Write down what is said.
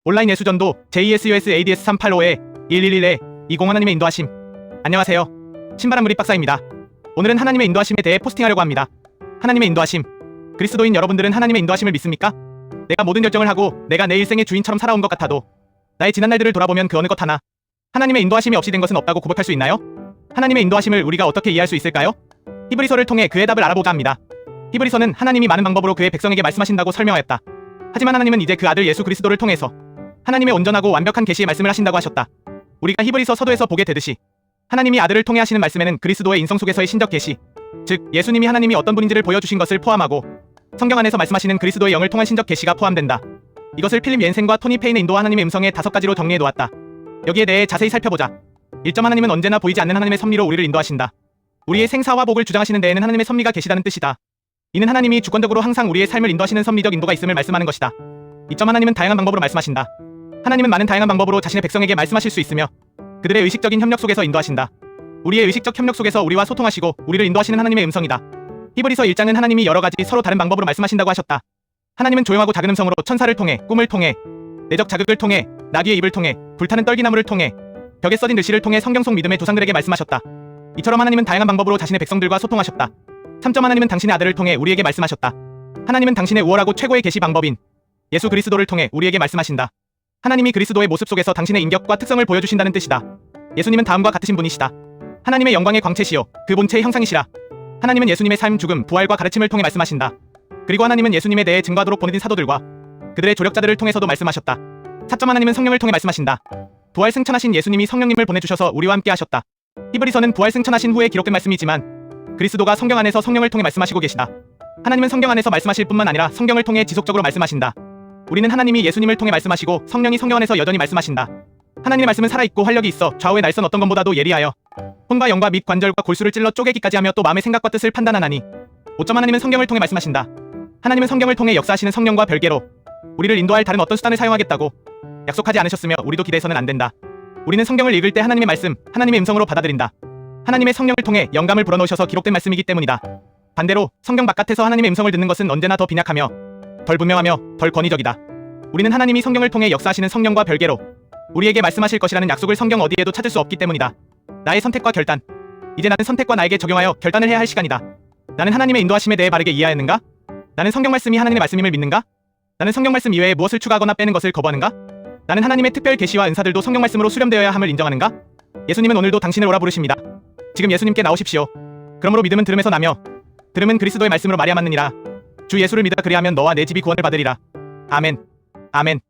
온라인 예수전도 JSUS-ADS385-1111-20 하나님의 인도하심. 안녕하세요. 신바람 무리 박사입니다. 오늘은 하나님의 인도하심에 대해 포스팅하려고 합니다. 하나님의 인도하심. 그리스도인 여러분들은 하나님의 인도하심을 믿습니까? 내가 모든 결정을 하고 내가 내 일생의 주인처럼 살아온 것 같아도 나의 지난 날들을 돌아보면 그 어느 것 하나 하나님의 인도하심이 없이 된 것은 없다고 고백할 수 있나요? 하나님의 인도하심을 우리가 어떻게 이해할 수 있을까요? 히브리서를 통해 그의 답을 알아보자 합니다. 히브리서는 하나님이 많은 방법으로 그의 백성에게 말씀하신다고 설명하였다. 하지만 하나님은 이제 그 아들 예수 그리스도를 통해서 하나님의 온전하고 완벽한 계시의 말씀을 하신다고 하셨다. 우리가 히브리서 서도에서 보게 되듯이 하나님이 아들을 통해 하시는 말씀에는 그리스도의 인성 속에서의 신적 계시, 즉 예수님이 하나님이 어떤 분인지를 보여주신 것을 포함하고 성경 안에서 말씀하시는 그리스도의 영을 통한 신적 계시가 포함된다. 이것을 필립 옌센과 토니 페인의 인도와 하나님의 음성의 5가지로 정리해 놓았다. 여기에 대해 자세히 살펴보자. 1점 하나님은 언제나 보이지 않는 하나님의 섭리로 우리를 인도하신다. 우리의 생사와 복을 주장하시는 데에는 하나님의 섭리가 계시다는 뜻이다. 이는 하나님이 주권적으로 항상 우리의 삶을 인도하시는 섭리적 인도가 있음을 말씀하는 것이다. 2점 하나님은 다양한 방법으로 말씀하신다. 하나님은 많은 다양한 방법으로 자신의 백성에게 말씀하실 수 있으며 그들의 의식적인 협력 속에서 인도하신다. 우리의 의식적 협력 속에서 우리와 소통하시고 우리를 인도하시는 하나님의 음성이다. 히브리서 1장은 하나님이 여러 가지 서로 다른 방법으로 말씀하신다고 하셨다. 하나님은 조용하고 작은 음성으로 천사를 통해, 꿈을 통해, 내적 자극을 통해, 나귀의 입을 통해, 불타는 떨기나무를 통해, 벽에 써진 글씨를 통해 성경 속 믿음의 조상들에게 말씀하셨다. 이처럼 하나님은 다양한 방법으로 자신의 백성들과 소통하셨다. 3점 하나님은 당신의 아들을 통해 우리에게 말씀하셨다. 하나님은 당신의 우월하고 최고의 계시 방법인 예수 그리스도를 통해 우리에게 말씀하신다. 하나님이 그리스도의 모습 속에서 당신의 인격과 특성을 보여주신다는 뜻이다. 예수님은 다음과 같으신 분이시다. 하나님의 영광의 광채시요 그 본체의 형상이시라. 하나님은 예수님의 삶, 죽음, 부활과 가르침을 통해 말씀하신다. 그리고 하나님은 예수님에 대해 증거하도록 보내신 사도들과 그들의 조력자들을 통해서도 말씀하셨다. 4점 하나님은 성령을 통해 말씀하신다. 부활 승천하신 예수님이 성령님을 보내주셔서 우리와 함께 하셨다. 히브리서는 부활 승천하신 후에 기록된 말씀이지만 그리스도가 성경 안에서 성령을 통해 말씀하시고 계시다. 하나님은 성경 안에서 말씀하실 뿐만 아니라 성경을 통해 지속적으로 말씀하신다. 우리는 하나님이 예수님을 통해 말씀하시고 성령이 성경 안에서 여전히 말씀하신다. 하나님의 말씀은 살아있고 활력이 있어 좌우의 날선 어떤 것보다도 예리하여 혼과 영과 및 관절과 골수를 찔러 쪼개기까지 하며 또 마음의 생각과 뜻을 판단하나니 5점 하나님은 성경을 통해 말씀하신다. 하나님은 성경을 통해 역사하시는 성령과 별개로 우리를 인도할 다른 어떤 수단을 사용하겠다고 약속하지 않으셨으며 우리도 기대해서는 안 된다. 우리는 성경을 읽을 때 하나님의 말씀, 하나님의 음성으로 받아들인다. 하나님의 성령을 통해 영감을 불어넣으셔서 기록된 말씀이기 때문이다. 반대로 성경 바깥에서 하나님의 음성을 듣는 것은 언제나 더 빈약하며 덜 분명하며 덜 권위적이다. 우리는 하나님이 성경을 통해 역사하시는 성령과 별개로 우리에게 말씀하실 것이라는 약속을 성경 어디에도 찾을 수 없기 때문이다. 나의 선택과 결단. 이제 나는 선택과 나에게 적용하여 결단을 해야 할 시간이다. 나는 하나님의 인도하심에 대해 바르게 이해하였는가? 나는 성경 말씀이 하나님의 말씀임을 믿는가? 나는 성경 말씀 이외에 무엇을 추가하거나 빼는 것을 거부하는가? 나는 하나님의 특별 계시와 은사들도 성경 말씀으로 수렴되어야 함을 인정하는가? 예수님은 오늘도 당신을 오라 부르십니다. 지금 예수님께 나오십시오. 그러므로 믿음은 들음에서 나며 들음은 그리스도의 말씀으로 말이야 맞느니라. 주 예수를 믿어 그리하면 너와 내 집이 구원을 받으리라. 아멘. 아멘.